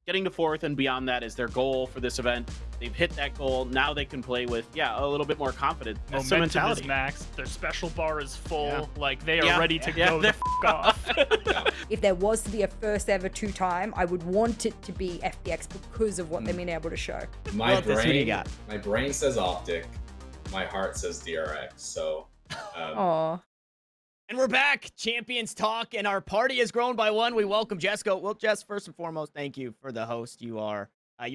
getting to 4th and beyond that is their goal for this event. They've hit that goal. Now they can play with, a little bit more confidence. Momentum is max. Their special bar is full. Like, they are ready to go the f*** off. If there was to be a first ever 2-time, I would want it to be FPX because of what they've been able to show. My brain says Optic. My heart says DRX. So, Aww. And we're back, Champions Talk, and our party has grown by 1. We welcome JessGOAT. Well, Jess, first and foremost, thank you for the host. You're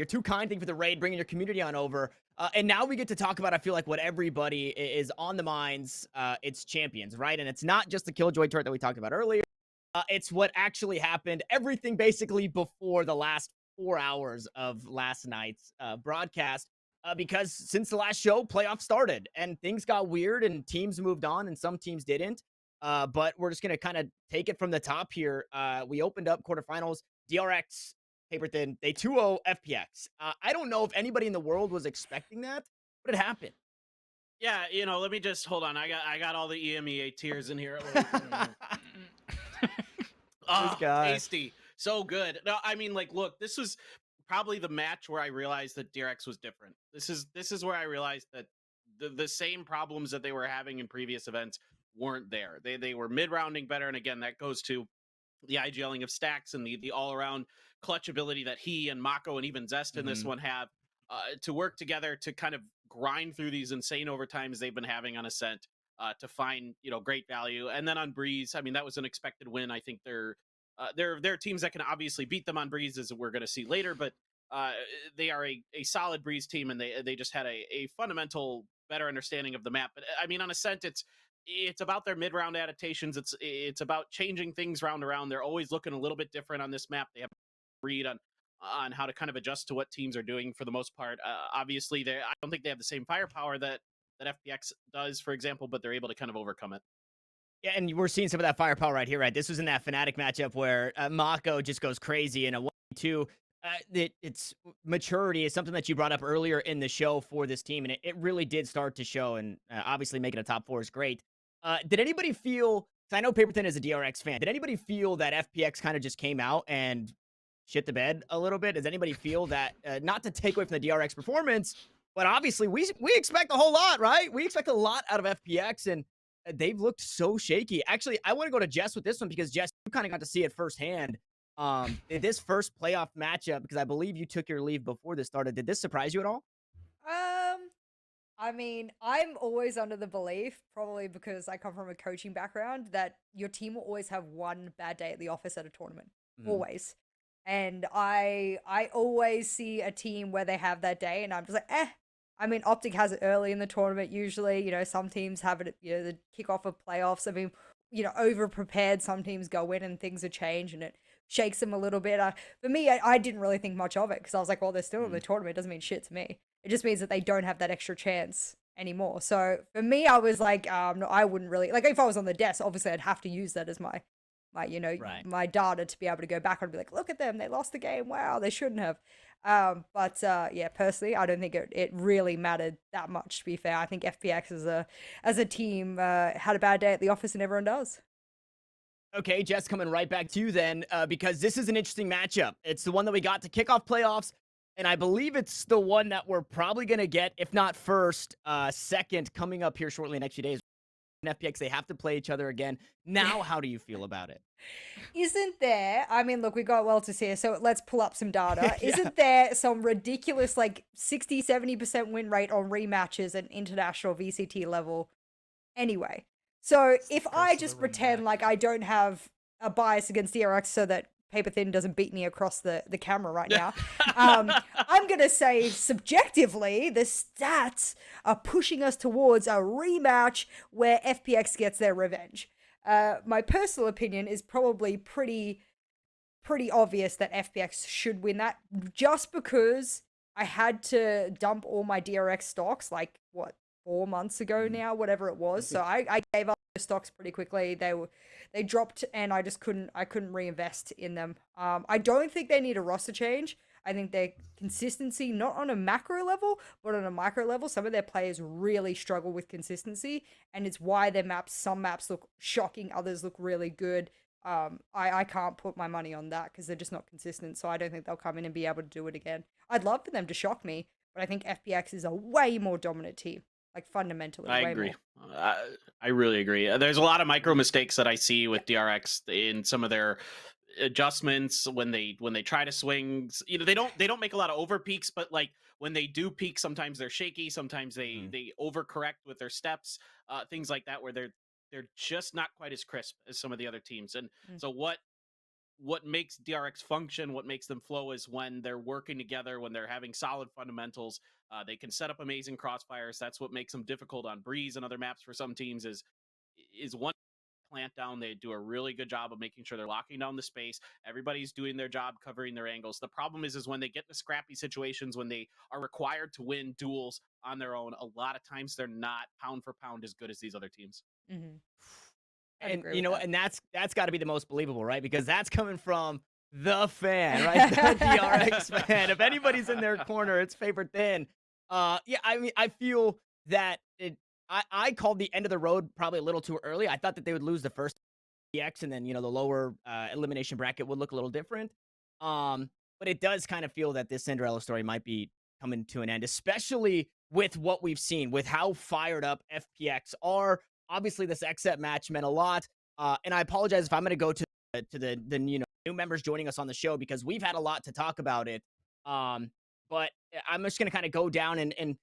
too kind. Thank you for the raid, bringing your community on over. And now we get to talk about, I feel like, what everybody is on the minds. It's Champions, right? And it's not just the Killjoy turret that we talked about earlier. It's what actually happened. Everything basically before the last 4 hours of last night's broadcast. Because since the last show, playoffs started. And things got weird, and teams moved on, and some teams didn't. But we're just going to kind of take it from the top here. We opened up quarterfinals. DRX, Paperthin, they 2-0 FPX. I don't know if anybody in the world was expecting that, but it happened. Yeah, let me just hold on. I got all the EMEA tiers in here. Oh, tasty. So good. No, I mean, like, look, this was probably the match where I realized that DRX was different. This is where I realized that the same problems that they were having in previous events weren't there. They were mid-rounding better, and again, that goes to the IGLing of stacks and the all-around clutch ability that he and Mako and even Zest in this one have to work together to kind of grind through these insane overtimes they've been having on Ascent to find great value. And then on Breeze, I mean, that was an expected win. I think there are teams that can obviously beat them on Breeze, as we're going to see later, but they are a solid Breeze team, and they just had a fundamental better understanding of the map. But I mean, on Ascent, it's about their mid-round adaptations. It's about changing things round around. They're always looking a little bit different on this map. They have a read on how to kind of adjust to what teams are doing for the most part. Obviously, I don't think they have the same firepower that FPX does, for example, but they're able to kind of overcome it. Yeah, and we're seeing some of that firepower right here, right? This was in that Fnatic matchup where Mako just goes crazy in a 1-2. It's maturity is something that you brought up earlier in the show for this team, and it really did start to show, and obviously making a top 4 is great. Did anybody feel, because I know Paperthin is a DRX fan, did anybody feel that FPX kind of just came out and shit the bed a little bit? Does anybody feel that, not to take away from the DRX performance, but obviously we expect a whole lot, right? We expect a lot out of FPX, and they've looked so shaky. Actually, I want to go to Jess with this one, because Jess, you kind of got to see it firsthand. In this first playoff matchup, because I believe you took your leave before this started, did this surprise you at all? I mean, I'm always under the belief, probably because I come from a coaching background, that your team will always have one bad day at the office at a tournament. Always. And I always see a team where they have that day, and I'm just like, eh. I mean, Optic has it early in the tournament usually. Some teams have it at, the kickoff of playoffs. I mean, over-prepared. Some teams go in and things are changed, and it shakes them a little bit. For me, I didn't really think much of it, because I was like, well, they're still in the tournament. It doesn't mean shit to me. It just means that they don't have that extra chance anymore. So for me, I was like, no, I wouldn't really, like, if I was on the desk, obviously I'd have to use that as my my data to be able to go back and be like, look at them, they lost the game. Wow, they shouldn't have. But yeah, personally, I don't think it really mattered that much, to be fair. I think FPX as a team had a bad day at the office, and everyone does. Okay, Jess, coming right back to you then, because this is an interesting matchup. It's the one that we got to kick off playoffs, and I believe it's the one that we're probably going to get, if not first, second, coming up here shortly in the next few days. In FPX, they have to play each other again. Now, how do you feel about it? Isn't there, I mean, look, we got Weltis here, so let's pull up some data. Isn't there some ridiculous, like, 60-70% win rate on rematches at international VCT level anyway? So if I just pretend like I don't have a bias against DRX so that Paperthin doesn't beat me across the camera right now, I'm going to say subjectively, the stats are pushing us towards a rematch where FPX gets their revenge. My personal opinion is probably pretty obvious that FPX should win that, just because I had to dump all my DRX stocks, like, what, 4 months ago now, whatever it was. So I gave up the stocks pretty quickly. They dropped, and I couldn't reinvest in them. I don't think they need a roster change. I think their consistency, not on a macro level, but on a micro level, some of their players really struggle with consistency, and it's why their maps, some maps look shocking, others look really good. I can't put my money on that because they're just not consistent. So I don't think they'll come in and be able to do it again. I'd love for them to shock me, but I think FPX is a way more dominant team. Like fundamentally, I way agree. more. I really agree. There's a lot of micro mistakes that I see with DRX in some of their adjustments when they try to swing. You know, they don't make a lot of over peaks, but like when they do peak, sometimes they're shaky. Sometimes they overcorrect with their steps, things like that, where they're just not quite as crisp as some of the other teams. And so what makes DRX function, what makes them flow, is when they're working together, when they're having solid fundamentals. They can set up amazing crossfires. That's what makes them difficult on Breeze and other maps for some teams. Is one plant down, they do a really good job of making sure they're locking down the space. Everybody's doing their job, covering their angles. The problem is when they get into scrappy situations, when they are required to win duels on their own, a lot of times they're not pound for pound as good as these other teams. Mm-hmm. And you know, and that's got to be the most believable, right? Because that's coming from the fan, right? The DRX fan. If anybody's in their corner, it's Paperthin. Yeah, I mean, I feel that I called the end of the road probably a little too early. I thought that they would lose the first DX, and then, you know, the lower elimination bracket would look a little different. But it does kind of feel that this Cinderella story might be coming to an end, especially with what we've seen, with how fired up FPX are. Obviously, this XSET match meant a lot. And I apologize if I'm going to go to the you know, new members joining us on the show, because we've had a lot to talk about it. But I'm just going to kind of go down and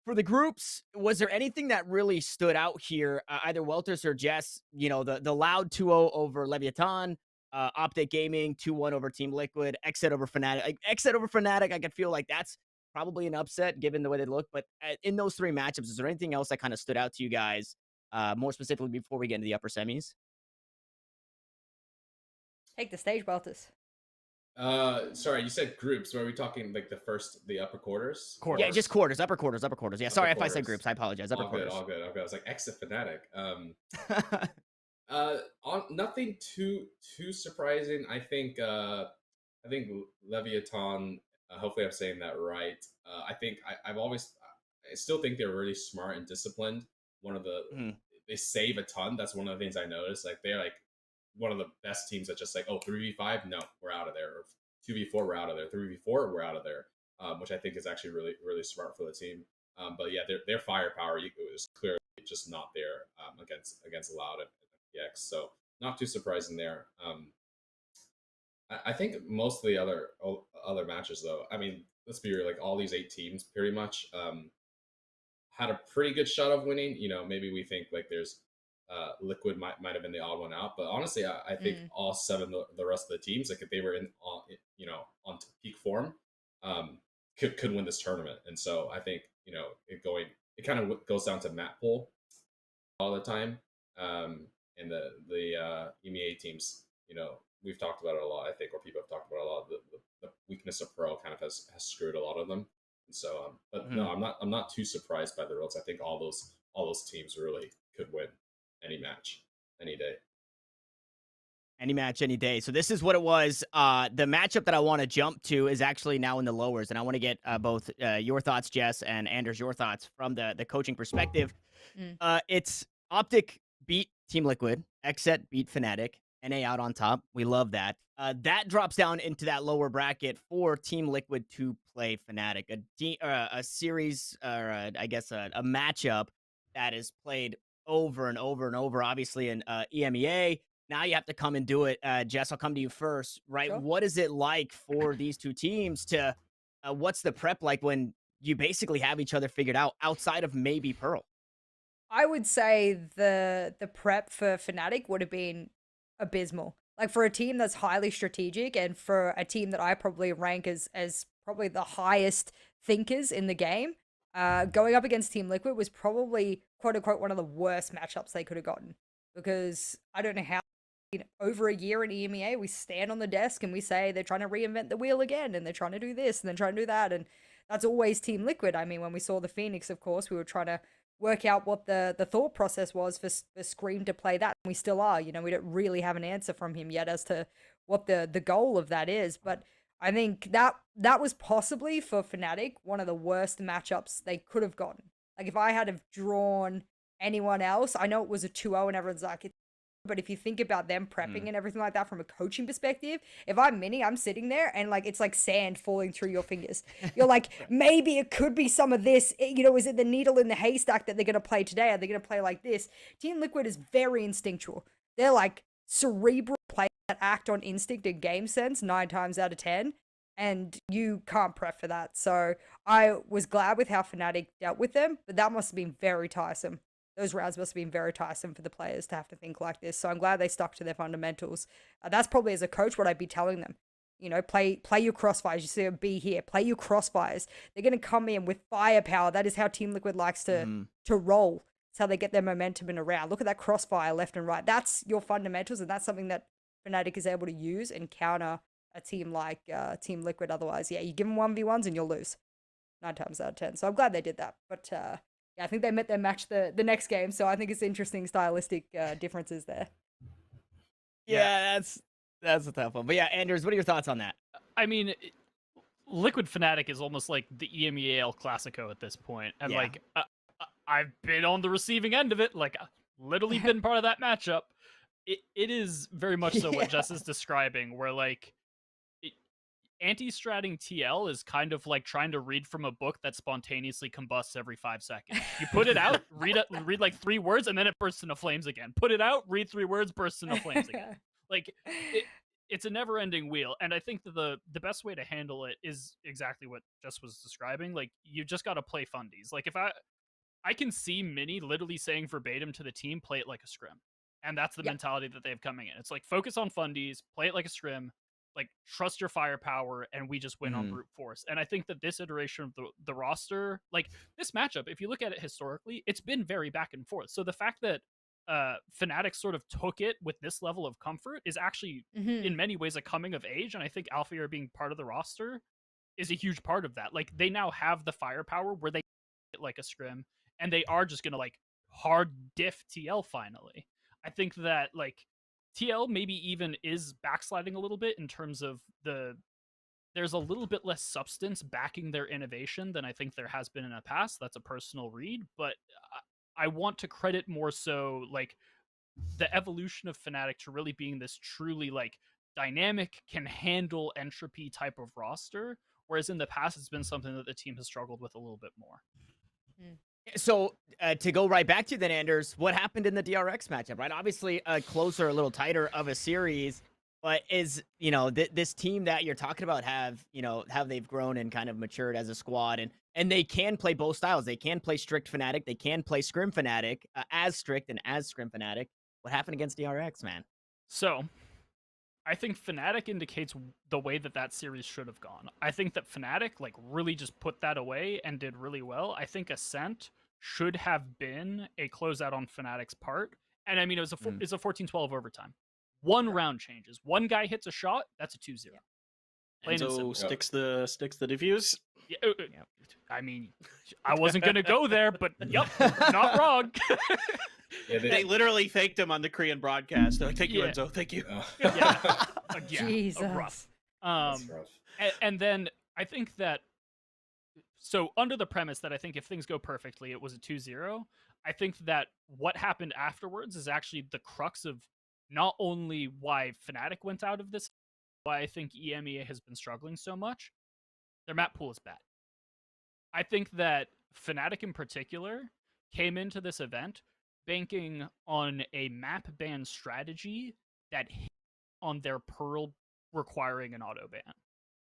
for the groups, was there anything that really stood out here? Either Weltis or Jess, you know, the loud 2-0 over Leviathan, Optic Gaming 2-1 over Team Liquid, XSET over Fnatic. Like, XSET over Fnatic, I could feel like that's probably an upset given the way they look. But in those three matchups, is there anything else that kind of stood out to you guys, more specifically before we get into the upper semis? Take the stage, Weltis. Sorry, you said groups. Were we talking like the upper quarters? Yeah, just quarters, upper quarters. Yeah, sorry if I said quarters. groups. I apologize. Upper quarters. All good. I was like exit Fnatic. Nothing too surprising. I think Leviathan. Hopefully, I'm saying that right. I think I still think they're really smart and disciplined. One of the they save a ton. That's one of the things I noticed. Like, they're like one of the best teams that just like, oh, 3v5, no, we're out of there. Or 2v4, we're out of there. 3v4, we're out of there. Which I think is actually really, really smart for the team. But yeah, their firepower was clearly just not there against Loud and FPX. So not too surprising there. I think most of the other matches, though, I mean, let's be real, like all these 8 teams pretty much had a pretty good shot of winning. You know, maybe we think like there's Liquid might have been the odd one out, but honestly, I think all 7 the rest of the teams, like if they were on peak form, could win this tournament. And so I think, you know, it kind of goes down to map pool all the time. And the EMEA teams, you know, we've talked about it a lot, I think, or people have talked about it a lot. The weakness of Pro kind of has screwed a lot of them. And so, but no, I'm not too surprised by the results. I think all those teams really could win any match, any day. Any match, any day. So this is what it was. The matchup that I want to jump to is actually now in the lowers, and I want to get both your thoughts, Jess, and Anderzz, your thoughts from the coaching perspective. It's Optic beat Team Liquid, XSET beat Fnatic, NA out on top. We love that. That drops down into that lower bracket for Team Liquid to play Fnatic, a series, or I guess a matchup that is played over and over and over, obviously in EMEA. Now you have to come and do it. Jess, I'll come to you first, right? Sure. What is it like for these two teams to, what's the prep like when you basically have each other figured out outside of maybe Pearl? I would say the prep for Fnatic would have been abysmal. Like, for a team that's highly strategic, and for a team that I probably rank as probably the highest thinkers in the game, going up against Team Liquid was probably, quote unquote, one of the worst matchups they could have gotten. Because I don't know how, over a year in EMEA, we stand on the desk and we say they're trying to reinvent the wheel again, and they're trying to do this, and they're trying to do that, and that's always Team Liquid. I mean, when we saw the Phoenix, of course, we were trying to work out what the thought process was for Scream to play that, and we still are. You know, we don't really have an answer from him yet as to what the goal of that is, but I think that was possibly, for Fnatic, one of the worst matchups they could have gotten. Like, if I had have drawn anyone else, I know it was a 2-0 and everyone's like, it's But if you think about them prepping and everything like that from a coaching perspective, if I'm Mini, I'm sitting there and like it's like sand falling through your fingers. You're like, maybe it could be some of this. You know, is it the needle in the haystack that they're going to play today? Are they going to play like this? Team Liquid is very instinctual. They're like cerebral players that act on instinct and game sense 9 times out of 10. And you can't prep for that. So I was glad with how Fnatic dealt with them, but that must have been very tiresome. Those rounds must have been very tiresome for the players to have to think like this. So I'm glad they stuck to their fundamentals. That's probably, as a coach, what I'd be telling them. You know, play your crossfires. You see a B here. Play your crossfires. They're going to come in with firepower. That is how Team Liquid likes to roll. It's how they get their momentum in a round. Look at that crossfire left and right. That's your fundamentals, and that's something that Fnatic is able to use and counter a team like Team Liquid. Otherwise, yeah, you give them 1v1s and you'll lose 9 times out of 10. So I'm glad they did that. But yeah, I think they met their match the next game. So I think it's interesting stylistic differences there. Yeah, that's a tough one. But yeah, Anderzz, what are your thoughts on that? I mean, Liquid Fnatic is almost like the EMEA El Clasico at this point. And like, I've been on the receiving end of it. Like, literally been part of that matchup. It is very much so what Jess is describing, where like, anti-stratting TL is kind of like trying to read from a book that spontaneously combusts every 5 seconds. You put it out, read like 3 words, and then it bursts into flames again. Put it out, read 3 words, bursts into flames again. Like, it's a never-ending wheel. And I think that the best way to handle it is exactly what Jess was describing. Like, you just got to play fundies. Like, if I can see Mini literally saying verbatim to the team, play it like a scrim. And that's the mentality that they have coming in. It's like, focus on fundies, play it like a scrim, like, trust your firepower, and we just win on brute force. And I think that this iteration of the roster, like, this matchup, if you look at it historically, it's been very back and forth. So the fact that Fnatic sort of took it with this level of comfort is actually, in many ways, a coming of age. And I think Alphair being part of the roster is a huge part of that. Like, they now have the firepower where they get like a scrim, and they are just going to, like, hard diff TL finally. I think that, like, TL maybe even is backsliding a little bit in terms of there's a little bit less substance backing their innovation than I think there has been in the past. That's a personal read, but I want to credit more so like the evolution of Fnatic to really being this truly like dynamic, can handle entropy type of roster, whereas in the past it's been something that the team has struggled with a little bit more. So to go right back to then, Anderzz, what happened in the DRX matchup, right? Obviously a closer, a little tighter of a series, but is, you know, this team that you're talking about have, you know, how they've grown and kind of matured as a squad, and they can play both styles. They can play strict Fnatic. They can play scrim Fnatic, as strict and as scrim Fnatic. What happened against DRX, man? So I think Fnatic indicates the way that series should have gone. I think that Fnatic like really just put that away and did really well. I think Ascent should have been a closeout on Fnatic's part. And I mean, it was it's a 14-12 overtime. One round changes. One guy hits a shot, that's a 2-0. And so sticks the defuse. Yeah, I mean, I wasn't gonna go there, but yep, not wrong. Yeah, they literally thanked him on the Korean broadcast. They're like, thank you, Enzo. Thank you. Jesus. Rough. And then I think that, so under the premise that I think if things go perfectly, it was a 2-0, I think that what happened afterwards is actually the crux of not only why Fnatic went out of this, why I think EMEA has been struggling so much. Their map pool is bad. I think that Fnatic in particular came into this event banking on a map ban strategy that hit on their Pearl requiring an auto ban.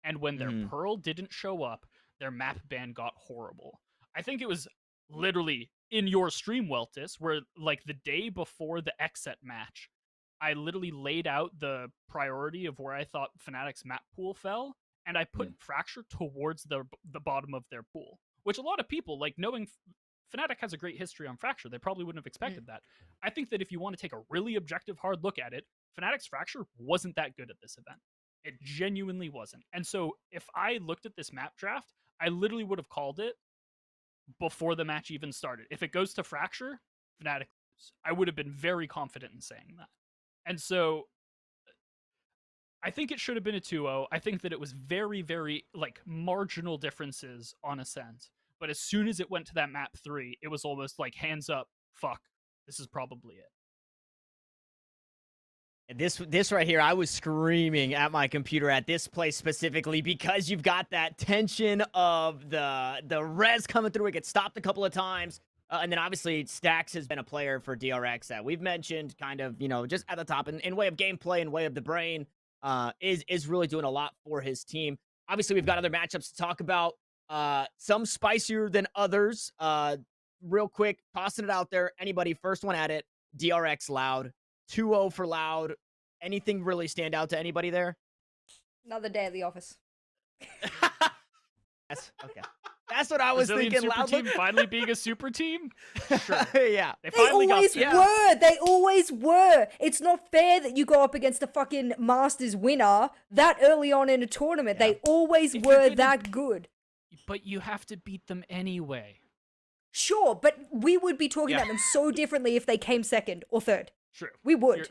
And when their Pearl didn't show up, their map ban got horrible. I think it was literally in your stream, Weltis, where like the day before the Xset match, I literally laid out the priority of where I thought Fnatic's map pool fell, and I put Fracture towards the bottom of their pool, which a lot of people, like, knowing Fnatic has a great history on Fracture, they probably wouldn't have expected that. I think that if you want to take a really objective, hard look at it, Fnatic's Fracture wasn't that good at this event. It genuinely wasn't. And so if I looked at this map draft, I literally would have called it before the match even started. If it goes to Fracture, Fnatic lose. I would have been very confident in saying that. And so I think it should have been a 2-0. I think that it was very, very, like, marginal differences on Ascent. But as soon as it went to that map 3, it was almost like, hands up, fuck, this is probably it. And this right here, I was screaming at my computer at this play specifically because you've got that tension of the res coming through. It gets stopped a couple of times. And then obviously Stax has been a player for DRX that we've mentioned kind of, just at the top in way of gameplay and way of the brain, is really doing a lot for his team. Obviously, we've got other matchups to talk about, some spicier than others. Real quick, tossing it out there. Anybody, first one at it, DRX Loud. 2-0 for Loud. Anything really stand out to anybody there? Another day at the office. Okay. That's what I was Brazilian thinking. super Loud team finally being a super team? Sure. Yeah. They They finally always got were. They always were. It's not fair that you go up against a fucking Masters winner that early on in a tournament. Yeah. They always If you're were gonna- that good. But you have to beat them anyway. Sure, but we would be talking Yeah. about them so differently if they came second or third. True. We would.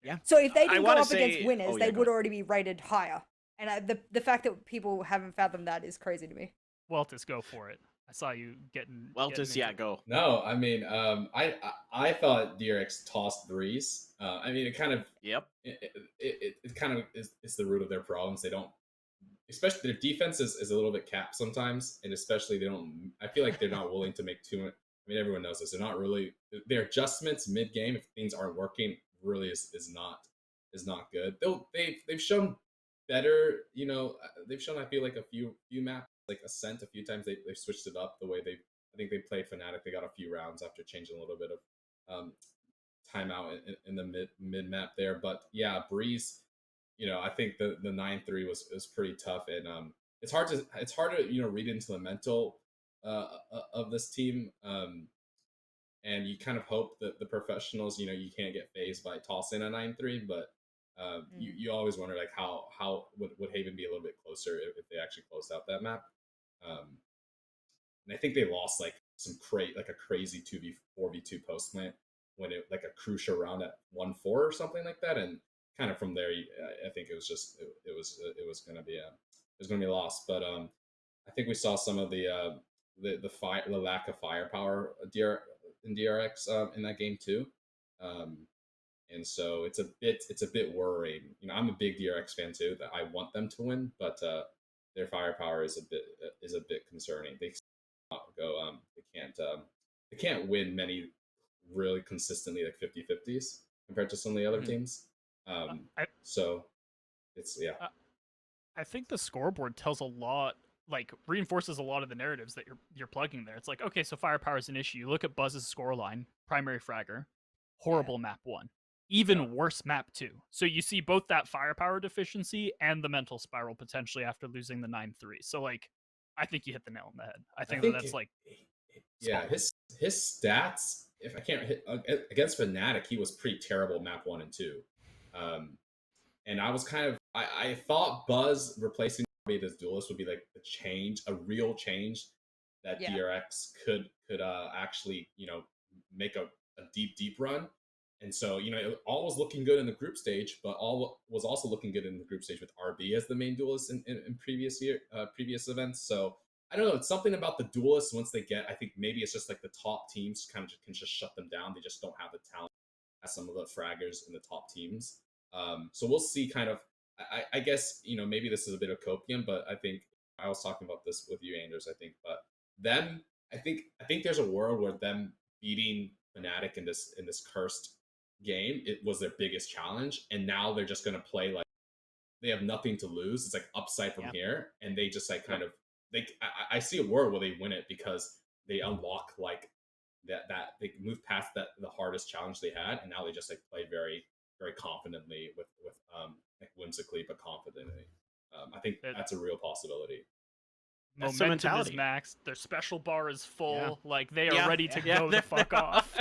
Yeah. So if they I didn't go wanna up against say- winners, oh, yeah, they go would ahead. already be rated higher. And the fact that people haven't fathomed that is crazy to me. Weltis, go for it. I saw you getting. Weltis, yeah, go. No, I mean, I thought DRX tossed Breeze. I mean, it kind of Yep. it kind of is the root of their problems. They don't, especially their defense is a little bit capped sometimes, and especially they don't. I feel like they're not willing to make too much. I mean, everyone knows this. They're not really their adjustments mid game if things aren't working. Really is not good. They've shown better. They've shown I feel like a few maps like Ascent a few times. They've switched it up the way I think they played Fnatic. They got a few rounds after changing a little bit of timeout in the mid map there. But yeah, Breeze. I think the 9-3 was pretty tough, and it's hard to read into the mental of this team. And you kind of hope that the professionals, you can't get phased by tossing a 9-3, but you always wonder like how would Haven be a little bit closer if they actually closed out that map. And I think they lost like a crazy 4v2 post plant when it like a crucial round at 1-4 or something like that, and kind of from there I think it was just it was gonna be a loss. But I think we saw some of the lack of firepower in DRX in that game too. And so it's a bit worrying. I'm a big DRX fan too. That I want them to win, but their firepower is a bit concerning. They go. They can't win many really consistently like 50-50s compared to some of the other teams. So it's I think the scoreboard tells a lot, like reinforces a lot of the narratives that you're plugging there. It's like, okay, so firepower is an issue. You look at Buzz's scoreline, primary fragger, horrible map 1, even worse map 2. So you see both that firepower deficiency and the mental spiral potentially after losing the 9-3. So like, I think you hit the nail on the head. I think that's like, yeah, his stats. If I can't hit against Fnatic, he was pretty terrible map 1 and 2. And I was kind of I thought Buzz replacing this duelist would be like a real change that DRX could actually make a deep run. And so all was looking good in the group stage, but all was also looking good in the group stage with RB as the main duelist in previous events. So I don't know, it's something about the duelists once they get. I think maybe it's just like the top teams kind of can just shut them down. They just don't have the talent as some of the fraggers in the top teams. So we'll see. Kind of, I guess maybe this is a bit of copium, but I think I was talking about this with you, Anderzz. I think, but them, I think there's a world where them beating Fnatic in this cursed game, it was their biggest challenge, and now they're just gonna play like they have nothing to lose. It's like upside from here, and they just like kind of I see a world where they win it because they unlock like that they move past the hardest challenge they had, and now they just like play very very confidently with like whimsically but confidently. I think that's a real possibility. That's the momentum is mentality. maxed. Their special bar is full. Yeah. Like they are Yeah. ready to Yeah. go the fuck off.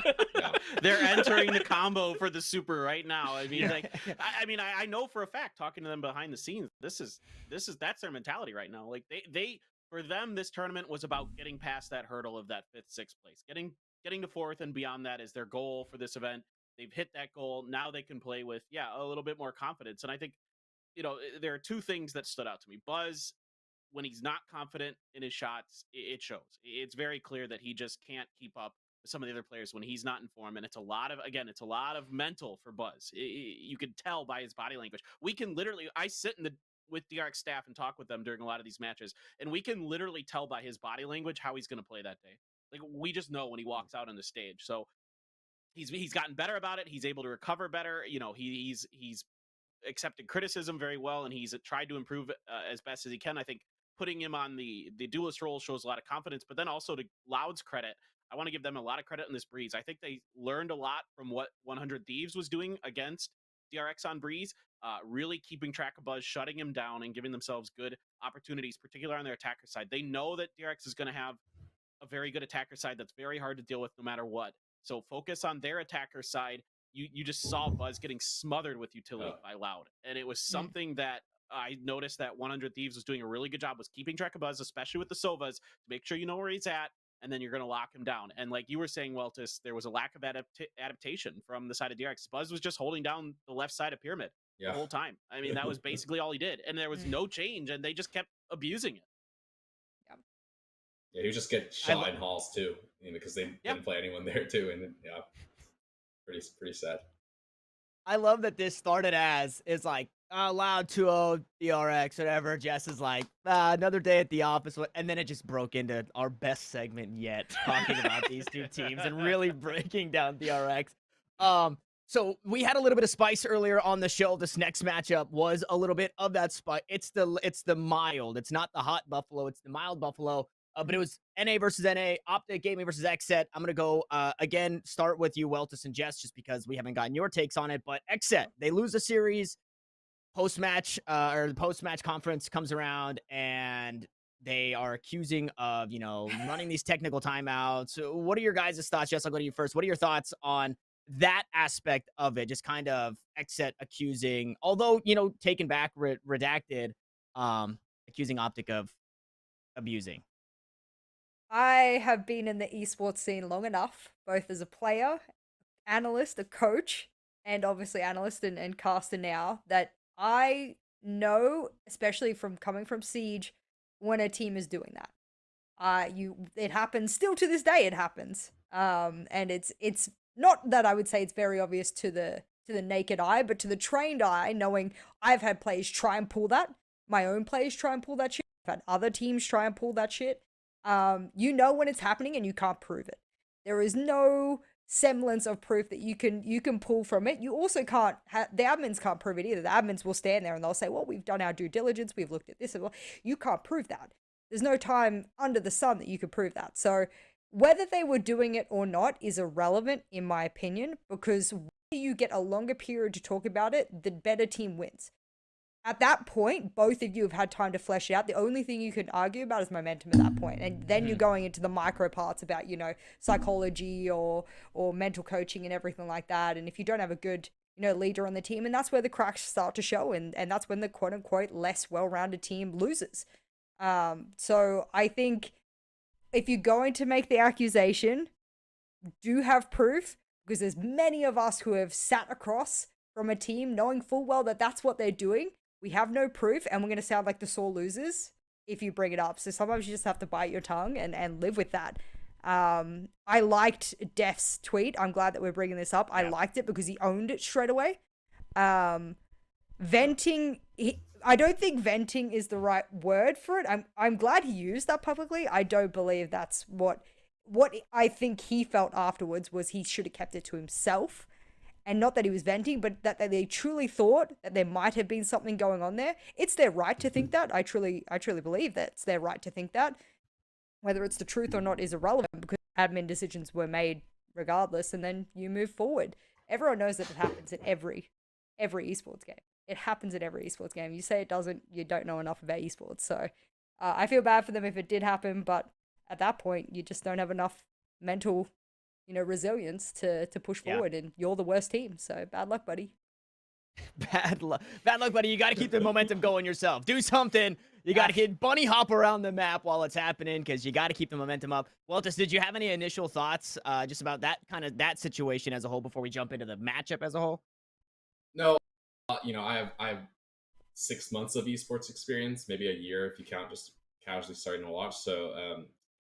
They're entering the combo for the super right now. I mean, Yeah. like, I know for a fact, talking to them behind the scenes, that's their mentality right now. Like they for them, this tournament was about getting past that hurdle of that 5th, 6th place, getting to 4th and beyond. That is their goal for this event. They've hit that goal. Now they can play with a little bit more confidence. And I think there are two things that stood out to me. Buzz, when he's not confident in his shots, it shows. It's very clear that he just can't keep up with some of the other players when he's not in form. And it's a lot of mental for Buzz. You could tell by his body language. We can literally, I sit with DRX staff and talk with them during a lot of these matches, and we can literally tell by his body language how he's going to play that day. Like, we just know when he walks out on the stage. So he's gotten better about it. He's able to recover better. You know, he's accepted criticism very well, and he's tried to improve as best as he can. I think putting him on the duelist role shows a lot of confidence, but then also to Loud's credit, I want to give them a lot of credit in this Breeze. I think they learned a lot from what 100 Thieves was doing against DRX on Breeze, really keeping track of Buzz, shutting him down, and giving themselves good opportunities, particularly on their attacker side. They know that DRX is going to have a very good attacker side that's very hard to deal with no matter what. So focus on their attacker side. You just saw Buzz getting smothered with utility by Loud. And it was something that I noticed that 100 Thieves was doing a really good job, was keeping track of Buzz, especially with the Sovas, to make sure you know where he's at, and then you're going to lock him down. And like you were saying, Weltis, there was a lack of adaptation from the side of DRX. Buzz was just holding down the left side of Pyramid the whole time. I mean, that was basically all he did. And there was no change, and they just kept abusing it. Yeah, he was just getting shot in halls too, because they didn't play anyone there too, and pretty sad. I love that this started as it's like Loud 2-0 DRX, whatever. Jess is like another day at the office, and then it just broke into our best segment yet, talking about these two teams and really breaking down DRX. So we had a little bit of spice earlier on the show. This next matchup was a little bit of that spice. It's the mild. It's not the hot Buffalo. It's the mild Buffalo. But it was NA versus NA, Optic Gaming versus XSET. I'm going to go, again, start with you, Weltis and Jess, just because we haven't gotten your takes on it. But XSET, they lose a series, post-match, or the post-match conference comes around, and they are accusing of, running these technical timeouts. So what are your guys' thoughts? Jess, I'll go to you first. What are your thoughts on that aspect of it? Just kind of XSET accusing, although, taken back, redacted, accusing Optic of abusing. I have been in the esports scene long enough, both as a player, analyst, a coach, and obviously analyst and caster now, that I know, especially from coming from Siege, when a team is doing that. It happens still to this day. It happens, and it's not that I would say it's very obvious to the naked eye, but to the trained eye, knowing I've had players try and pull that, my own players try and pull that shit, I've had other teams try and pull that shit. You know when it's happening and you can't prove it. There is no semblance of proof that you can pull from it. You also can't, the admins can't prove it either. The admins will stand there and they'll say, well, we've done our due diligence, we've looked at this. You can't prove that. There's no time under the sun that you could prove that. So whether they were doing it or not is irrelevant in my opinion, because when you get a longer period to talk about it, the better team wins. At that point, both of you have had time to flesh it out. The only thing you can argue about is momentum at that point. And then you're going into the micro parts about, psychology or mental coaching and everything like that. And if you don't have a good, leader on the team, and that's where the cracks start to show. And that's when the quote unquote less well-rounded team loses. So I think if you're going to make the accusation, do have proof, because there's many of us who have sat across from a team knowing full well that that's what they're doing. We have no proof, and we're going to sound like the sore losers if you bring it up. So sometimes you just have to bite your tongue and live with that. I liked Def's tweet. I'm glad that we're bringing this up. I liked it because he owned it straight away. Venting, I don't think venting is the right word for it. I'm glad he used that publicly. I don't believe that's what I think he felt afterwards was he should have kept it to himself. And not that he was venting, but that they truly thought that there might have been something going on there. It's their right to think that. I truly believe that it's their right to think that. Whether it's the truth or not is irrelevant, because admin decisions were made regardless, and then you move forward. Everyone knows that it happens in every esports game. It happens in every esports game. You say it doesn't, you don't know enough about esports. So I feel bad for them if it did happen, but at that point, you just don't have enough mental resilience to push forward, and you're the worst team. So bad luck, buddy. Bad luck, buddy. You got to keep the momentum going yourself. Do something. You got to hit bunny hop around the map while it's happening, because you got to keep the momentum up. Weltis, did you have any initial thoughts just about that situation as a whole before we jump into the matchup as a whole? No, I have 6 months of esports experience, maybe a year if you count just casually starting to watch. So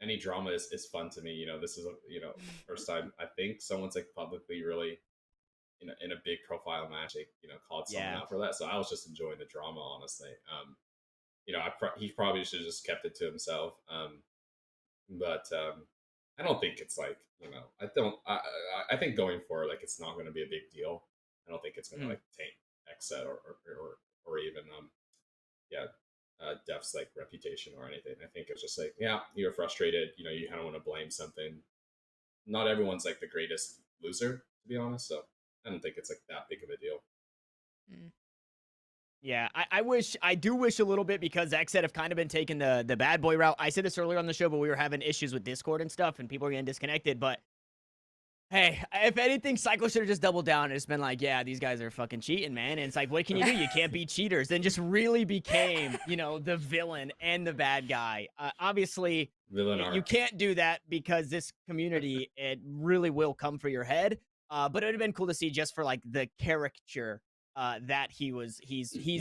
any drama is fun to me. This is first time I think someone's like publicly really in a big profile match, like, called someone out for that. So I was just enjoying the drama, honestly. He probably should have just kept it to himself. But I don't think it's like, I think going forward, like, it's not going to be a big deal. I don't think it's going to like taint XSET or even Def's like reputation or anything. I think it's just like, yeah, you're frustrated. You kind of want to blame something. Not everyone's like the greatest loser, to be honest. So I don't think it's like that big of a deal. Yeah, I do wish a little bit, because XSET have kind of been taking the bad boy route. I said this earlier on the show, but we were having issues with Discord and stuff, and people were getting disconnected. But hey, if anything, Cycle should have just doubled down and just been like, yeah, these guys are fucking cheating, man. And it's like, what can you do? You can't beat cheaters. Then just really became, the villain and the bad guy. Obviously, you can't do that, because this community, it really will come for your head. But it would have been cool to see, just for like the caricature that he's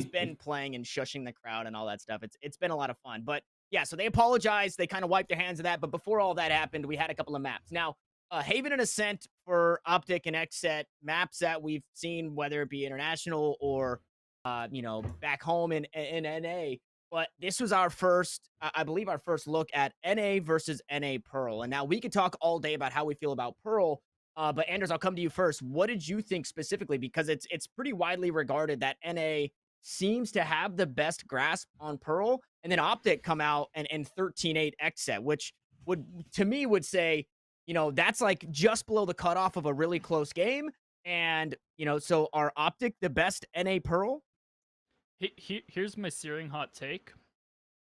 been playing and shushing the crowd and all that stuff. It's been a lot of fun. But yeah, so they apologized. They kind of wiped their hands of that. But before all that happened, we had a couple of maps. Now, Haven and Ascent for Optic and XSET, maps that we've seen, whether it be international or back home in NA. But this was our first, I believe, our first look at NA versus NA Pearl. And now we could talk all day about how we feel about Pearl. But Anderzz, I'll come to you first. What did you think specifically? Because it's pretty widely regarded that NA seems to have the best grasp on Pearl, and then Optic come out and 13-8 XSET, which to me would say, that's like just below the cutoff of a really close game. And, so are Optic the best NA Pearl? Here's my searing hot take.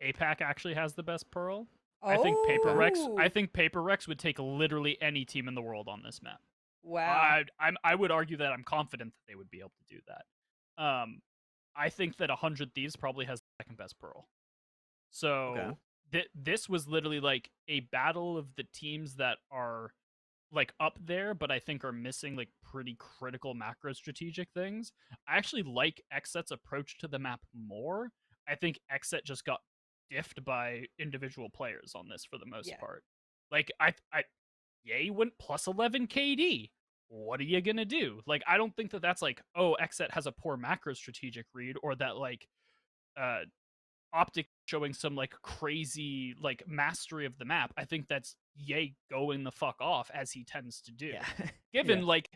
APAC actually has the best Pearl. Oh. I think Paperthin would take literally any team in the world on this map. Wow. I would argue that I'm confident that they would be able to do that. I think that 100 Thieves probably has the second best Pearl. So this was literally like a battle of the teams that are like up there, but I think are missing like pretty critical macro strategic things. I actually like XSET's approach to the map more. I think XSET just got diffed by individual players on this for the most part. Like Yay went plus 11 KD. What are you gonna do? Like, I don't think that that's like, oh, XSET has a poor macro strategic read, or that like Optic showing some like crazy like mastery of the map. I think that's Yay going the fuck off, as he tends to do. Given like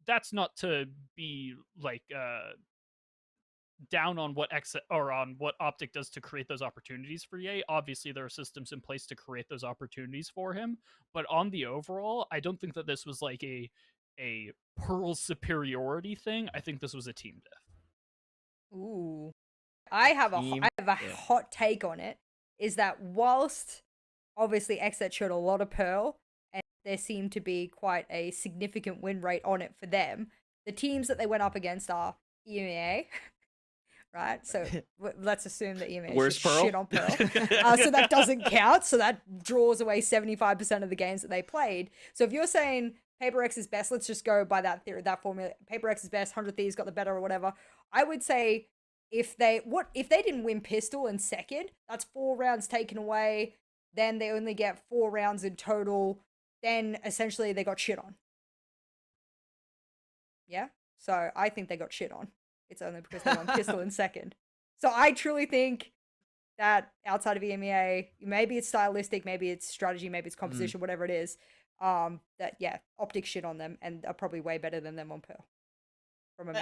that's not to be like down on what XSET or on what Optic does to create those opportunities for Yay. Obviously, there are systems in place to create those opportunities for him. But on the overall, I don't think that this was like a Pearl superiority thing. I think this was a team diff. Ooh. I have a hot take on it, is that whilst obviously XSET showed a lot of Pearl, and there seemed to be quite a significant win rate on it for them, the teams that they went up against are EMEA, right? So let's assume that EMEA shit on Pearl. So that doesn't count. So that draws away 75% of the games that they played. So if you're saying Paperthin is best, let's just go by that theory, that formula. Paperthin is best, 100 Thieves got the better or whatever. I would say if they didn't win Pistol in second, that's 4 rounds taken away. Then they only get 4 rounds in total. Then essentially they got shit on. Yeah? So I think they got shit on. It's only because they won Pistol in second. So I truly think that outside of EMEA, maybe it's stylistic, maybe it's strategy, maybe it's composition, whatever it is, that Optic shit on them and are probably way better than them on Pearl.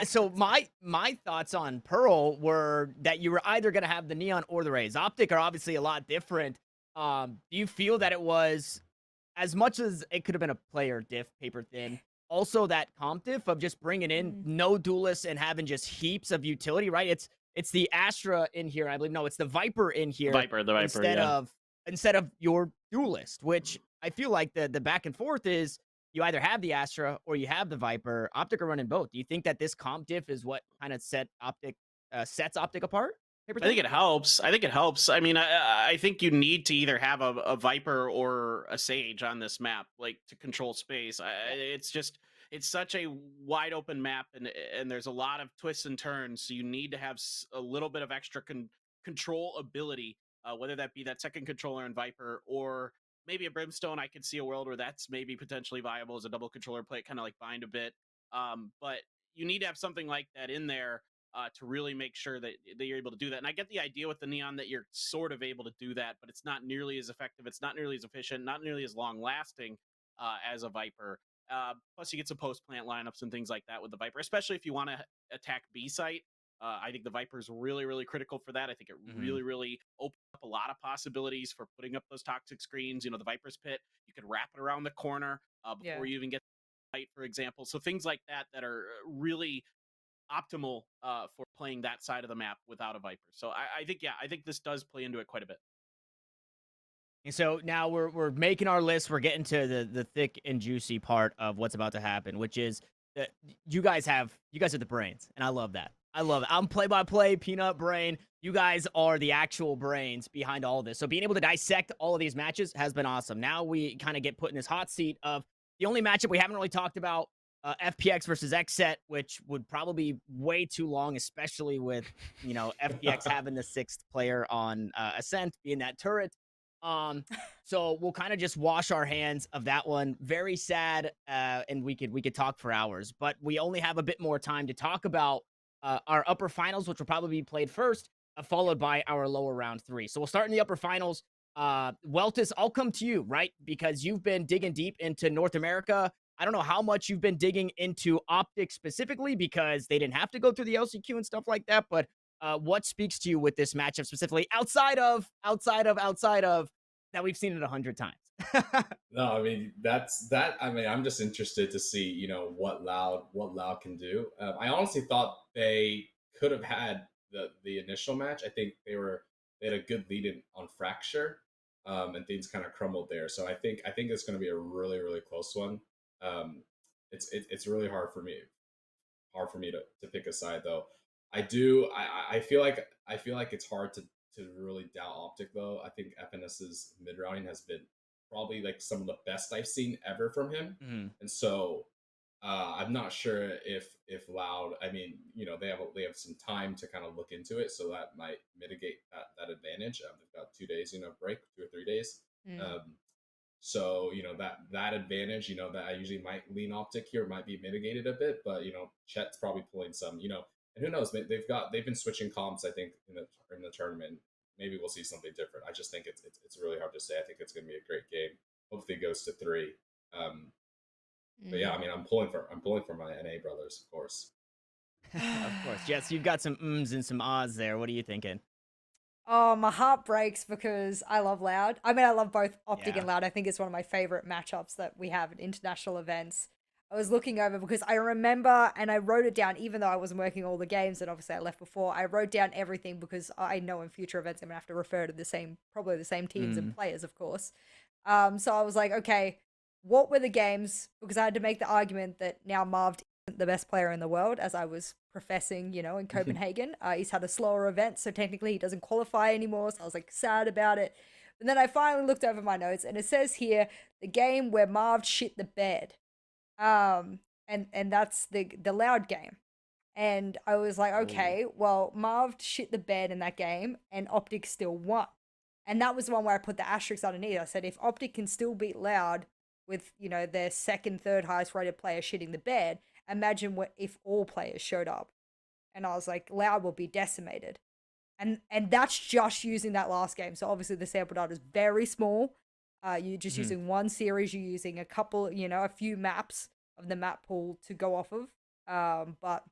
So my thoughts on Pearl were that you were either going to have the Neon or the Rays. Optic are obviously a lot different. Do you feel that it was, as much as it could have been a player diff, Paperthin, also that comp diff of just bringing in no duelists and having just heaps of utility, right? It's the Astra in here, I believe. No, it's the Viper in here. The Viper, instead of your duelist, which I feel like the back and forth is you either have the Astra or you have the Viper. Optic are running both. Do you think that this comp diff is what kind of sets Optic apart? I think it helps. I mean, I think you need to either have a Viper or a Sage on this map, like, to control space. It's such a wide open map, and there's a lot of twists and turns. So you need to have a little bit of extra control ability whether that be that second controller in Viper or maybe a Brimstone. I could see a world where that's maybe potentially viable as a double controller play, kind of like bind a bit. But you need to have something like that in there to really make sure that you're able to do that. And I get the idea with the Neon that you're sort of able to do that, but it's not nearly as effective. It's not nearly as efficient, not nearly as long lasting as a Viper. Plus, you get some post plant lineups and things like that with the Viper, especially if you want to attack B site. I think the Viper is really, really critical for that. I think it really, really opens up a lot of possibilities for putting up those toxic screens. You know, the Viper's pit, you could wrap it around the corner before you even get the fight, for example. So things like that that are really optimal for playing that side of the map without a Viper. So I think this does play into it quite a bit. And so now we're making our list. We're getting to the thick and juicy part of what's about to happen, which is that you guys are the brains, and I love that. I love it. I'm play-by-play, peanut brain. You guys are the actual brains behind all of this. So being able to dissect all of these matches has been awesome. Now we kind of get put in this hot seat of the only matchup we haven't really talked about, FPX versus XSET, which would probably be way too long, especially with, FPX having the 6th player on Ascent, being that turret. So we'll kind of just wash our hands of that one. Very sad, and we could talk for hours, but we only have a bit more time to talk about our upper finals, which will probably be played first, followed by our lower round 3. So we'll start in the upper finals. Weltis, I'll come to you, right? Because you've been digging deep into North America. I don't know how much you've been digging into Optic specifically, because they didn't have to go through the LCQ and stuff like that. But what speaks to you with this matchup specifically, outside of that we've seen it 100 times? No, I mean I'm just interested to see what Loud can do. I honestly thought they could have had the initial match. I think they had a good lead in on Fracture, and things kind of crumbled there. So I think it's going to be a really, really close one. It's really hard for me to pick a side, though. I feel like it's hard to really doubt Optic, though. I think FNS's mid rounding has been probably like some of the best I've seen ever from him. And so I'm not sure if Loud, I mean, they have some time to kind of look into it, so that might mitigate that advantage. They've got 2 days, break, 2 or 3 days. So that advantage, that I usually might lean Optic here might be mitigated a bit, but Chet's probably pulling some, and who knows? They've been switching comps, I think, in the tournament. Maybe we'll see something different. I just think it's really hard to say. I think it's going to be a great game. Hopefully, it goes to 3. But yeah, I mean, I'm pulling for my NA brothers, of course. Of course, Jess. You've got some ums and some ahs there. What are you thinking? Oh, my heart breaks because I love Loud. I mean, I love both Optic and Loud. I think it's one of my favorite matchups that we have at international events. I was looking over because I remember, and I wrote it down, even though I wasn't working all the games, and obviously I left before. I wrote down everything because I know in future events I'm gonna have to refer to probably the same teams and players, of course. So I was like, okay, what were the games? Because I had to make the argument that now Marv isn't the best player in the world, as I was professing, in Copenhagen. He's had a slower event, so technically he doesn't qualify anymore. So I was like sad about it. And then I finally looked over my notes, and it says here the game where Marv shit the bed. And that's the Loud game. And I was like, okay, well, Marv shit the bed in that game, and Optic still won. And that was the one where I put the asterisk underneath. I said, if Optic can still beat Loud with, their second, third highest rated player shitting the bed, imagine if all players showed up. And I was like, Loud will be decimated. And that's just using that last game. So obviously the sample data is very small. You're just using one series. You're using a couple, a few maps of the map pool to go off of. But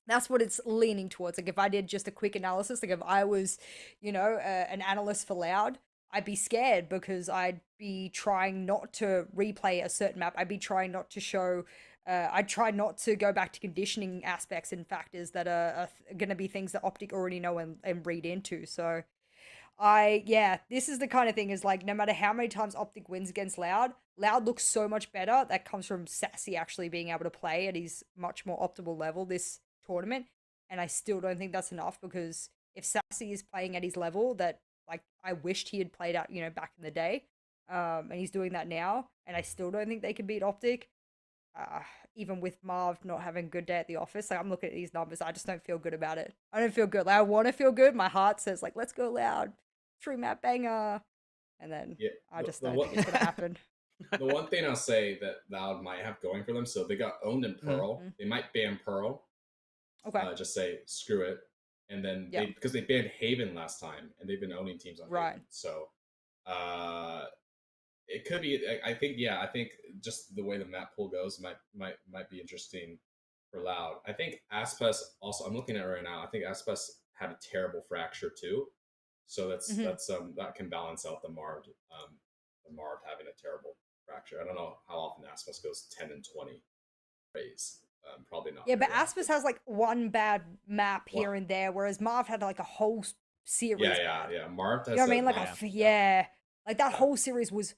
that's what it's leaning towards. Like if I did just a quick analysis, like if I was, an analyst for Loud, I'd be scared because I'd be trying not to replay a certain map. I'd be trying not to show, I'd try not to go back to conditioning aspects and factors that are going to be things that Optic already know and read into. So this is the kind of thing is like, no matter how many times Optic wins against Loud looks so much better. That comes from Sassy actually being able to play at his much more optimal level this tournament. And I still don't think that's enough, because if Sassy is playing at his level that like I wished he had played at, back in the day, and he's doing that now, and I still don't think they can beat Optic. Even with Marv not having a good day at the office, like I'm looking at these numbers, I just don't feel good about it. I don't feel good. Like I want to feel good. My heart says like, let's go Loud. 3-map banger. And then Yeah, I just the don't one- think it's gonna happen. The one thing I'll say that Loud might have going for them, so they got owned in Pearl. Mhm. They might ban Pearl. Okay. Just say screw it, and then Yeah. because they banned Haven last time, and they've been owning teams on Right. Haven. So it could be. I think just the way the map pool goes might be interesting for Loud. I think Aspas also. I'm looking at it right now. I think Aspas had a terrible fracture too, so that's that can balance out the Marv. The Marv having a terrible fracture. I don't know how often Aspas goes 10 and 20 rays. Probably not. Yeah, but very often. Aspas has like one bad map here and there, whereas Marv had like a whole series. Yeah. Marv has. You know what I mean? Like like that Yeah. whole series was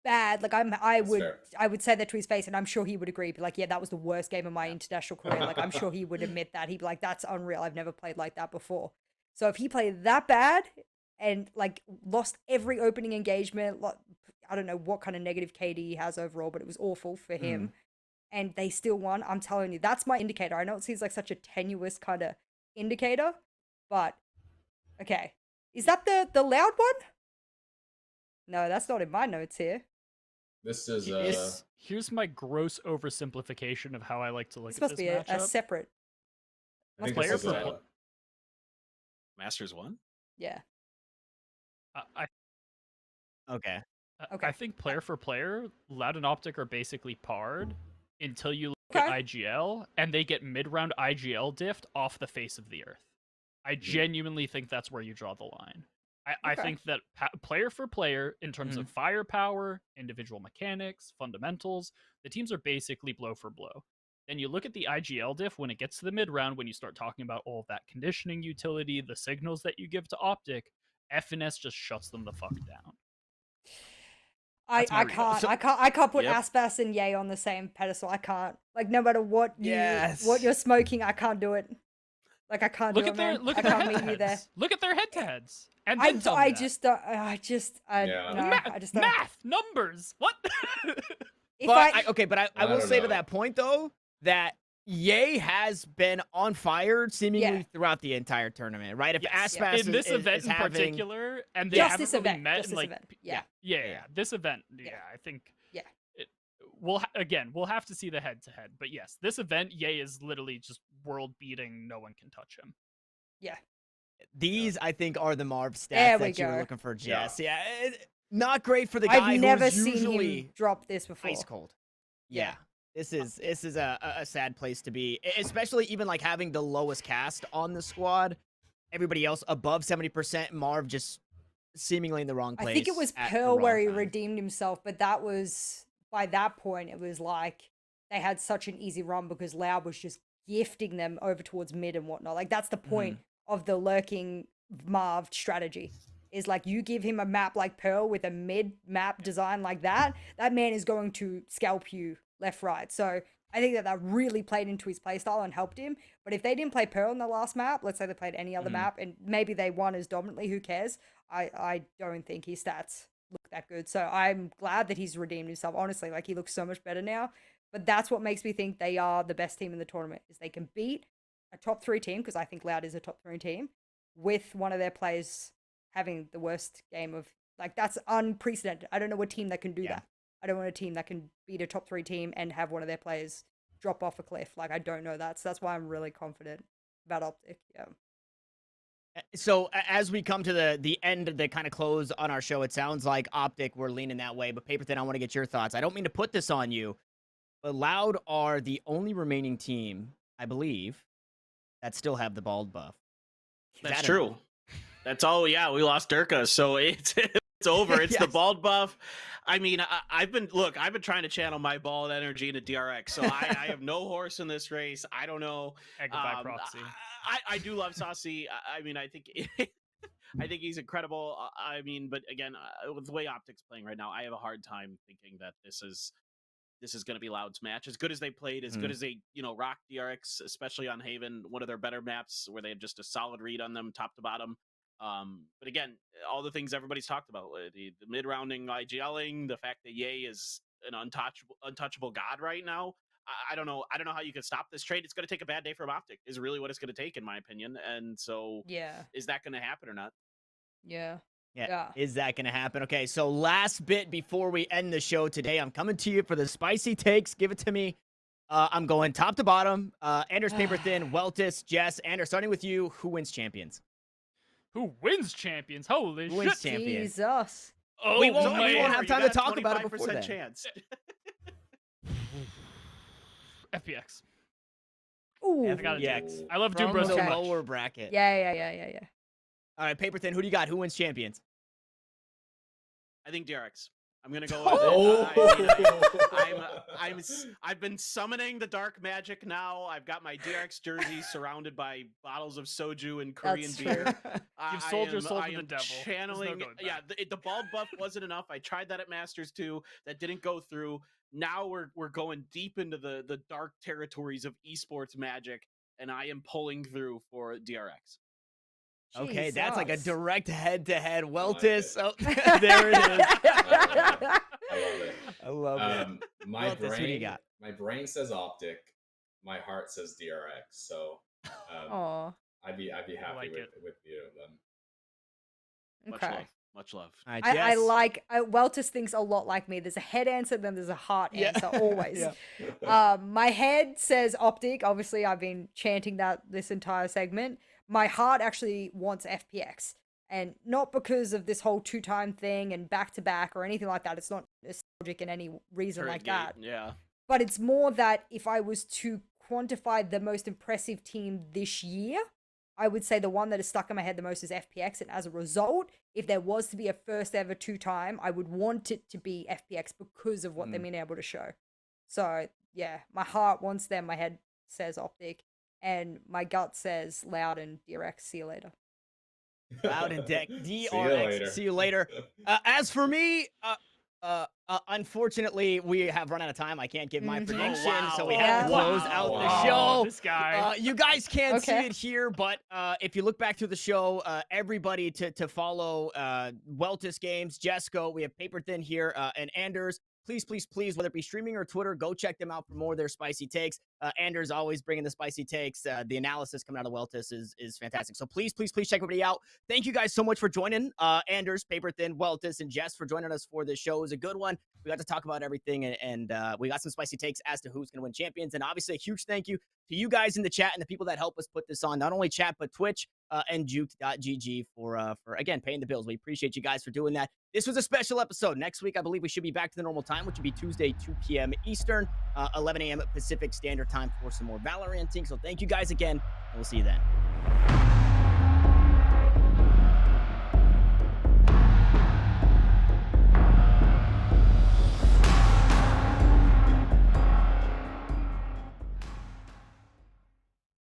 bad. Like I fair. would say that to his face, and I'm sure he would agree. But like, yeah, that was the worst game of my international career. Like I'm sure he would admit that. He'd be like, "That's unreal. I've never played like that before." So if he played that bad and like lost every opening engagement, I don't know what kind of negative KD he has overall, but it was awful for him. And they still won. I'm telling you, that's my indicator. I know it seems like such a tenuous kind of indicator, but okay. Is that the loud one? No, that's not in my notes here. This is Here's my gross oversimplification of how I like to look This at must this be a matchup. separate. I think player this is for Masters 1? Yeah. Okay. Okay. I think player for player, Loud and Optic are basically parred until you look Okay. at IGL, and they get mid-round IGL diffed off the face of the earth. I genuinely think that's where you draw the line. I Okay. think that player for player, in terms of firepower, individual mechanics, fundamentals, the teams are basically blow for blow. Then you look at the IGL diff when it gets to the mid-round, when you start talking about all of that conditioning utility, the signals that you give to Optic, FNS just shuts them the fuck down. I can't put Yep. Aspas and Ye on the same pedestal. I can't. Like no matter what Yes. what you're smoking, I can't do it. Like I can't Look do at it, their man. look I at their can't meet you there. head-to-heads. Look at their head-to-heads. And then tell me I that. just don't. I Yeah. no. I just don't. Math, numbers. What? If But I, okay, but I I will don't say to know. that point though that Ye has been on fire seemingly Yeah. throughout the entire tournament, right? If Yes. Aspas In this event is in having, particular, and they just haven't this really event, met just in this like event. yeah, Yeah. this event. Yeah. Yeah, I think. Yeah. We'll have to see the head-to-head, but yes, this event, Ye is literally just world-beating. No one can touch him. Yeah. these I think are the Marv There stats we that you were go. looking for, Jess. Yeah, not great for the guy I've never who's seen usually him drop this before. ice cold. Yeah. Yeah. This is a sad place to be, especially even like having the lowest cast on the squad. Everybody else above 70%. Marv just seemingly in the wrong place. I think it was at the Pearl wrong where he time. redeemed himself, but that was by that point it was like they had such an easy run because Loud was just gifting them over towards mid and whatnot. Like that's the point of the lurking Marv strategy. Is like you give him a map like Pearl with a mid map design like that, that man is going to scalp you left, right. So I think that really played into his playstyle and helped him. But if they didn't play Pearl in the last map, let's say they played any other map, and maybe they won as dominantly, who cares? I don't think his stats look that good. So I'm glad that he's redeemed himself. Honestly, like he looks so much better now. But that's what makes me think they are the best team in the tournament, is they can beat a top 3 team, because I think Loud is a top 3 team, with one of their players having the worst game of, like, that's unprecedented. I don't know a team that can do that. I don't want a team that can beat a top 3 team and have one of their players drop off a cliff. Like, I don't know that. So that's why I'm really confident about Optic. Yeah. So as we come to the end, the kind of close on our show, it sounds like Optic, we're leaning that way. But Paperthin, I want to get your thoughts. I don't mean to put this on you, but Loud are the only remaining team, I believe, that still have the bald buff. That's true. That's all. Yeah, we lost Durka, so it's over. It's the bald buff. I mean, I've been trying to channel my bald energy into DRX, so I have no horse in this race. I don't know. Goodbye, Proxy. I do love Saucy. I mean, I think he's incredible. I mean, but again, with the way Optic's playing right now, I have a hard time thinking that this is going to be Loud's match. As good as they played, as good as they rock DRX, especially on Haven, one of their better maps where they had just a solid read on them, top to bottom. But again, all the things everybody's talked about, the mid-rounding IGLing, the fact that Ye is an untouchable god right now. I don't know how you can stop this trade. It's going to take a bad day from Optic, is really what it's going to take, in my opinion. And so, Yeah. is that going to happen or not? Yeah. Yeah. Is that going to happen? Okay, so last bit before we end the show today, I'm coming to you for the spicy takes. Give it to me. I'm going top to bottom. Anderzz, Paperthin, Weltis, Jess, Anderzz, starting with you. Who wins Champions? Who wins Champions? Holy Who wins shit. Champions? Jesus. Oh, we won't man. have time to talk about it before then. Chance. FPX. Ooh. I got FPX. I love Doom From Bros the so much. lower bracket. Yeah. All right, Paperthin, who do you got? Who wins Champions? I think DRX. I'm gonna go with it. I've been summoning the dark magic now. I've got my DRX jersey surrounded by bottles of soju and Korean That's beer. true. You've sold your soul to the devil. Channeling, There's no the bald buff wasn't enough. I tried that at Masters 2. That didn't go through. Now we're going deep into the dark territories of esports magic, and I am pulling through for DRX. Okay, that's like a Jesus. direct head-to-head. Weltis. like Oh, there it is. I love it. I love it. My Weltis, who do you brain, got? my brain says Optic. My heart says DRX. So Aw. I'd be happy like with it. either of them. Okay. Much love. All right, I Jess. like Weltis thinks a lot like me. There's a head answer, then there's a heart answer always. Yeah. My head says Optic. Obviously, I've been chanting that this entire segment. My heart actually wants FPX, and not because of this whole 2-time thing and back-to-back or anything like that. It's not nostalgic in any reason like that. Yeah. But it's more that if I was to quantify the most impressive team this year, I would say the one that is stuck in my head the most is FPX. And as a result, if there was to be a first ever 2-time, I would want it to be FPX because of what they've been able to show. So yeah, my heart wants them. My head says Optic. And my gut says Loud and DRX. See you later. Loud and Deck. See you DRX. later. See you later. As for me, unfortunately, we have run out of time. I can't give my prediction, so we have to close out the show. This guy. You guys can't see Okay. it here, but if you look back through the show, everybody to follow Weltis Games, JessGOAT. We have Paperthin here and Anderzz. Please, whether it be streaming or Twitter, go check them out for more of their spicy takes. Anderzz always bringing the spicy takes. The analysis coming out of Weltis is fantastic. So please check everybody out. Thank you guys so much for joining. Anderzz, Paperthin, Weltis, and Jess for joining us for this show. It was a good one. We got to talk about everything, and we got some spicy takes as to who's going to win Champions. And obviously, a huge thank you to you guys in the chat and the people that help us put this on. Not only chat, but Twitch and Juked.gg for again, paying the bills. We appreciate you guys for doing that. This was a special episode. Next week, I believe we should be back to the normal time, which would be Tuesday, 2 p.m. Eastern, 11 a.m. Pacific Standard Time for some more Valoranting. So thank you guys again, and we'll see you then.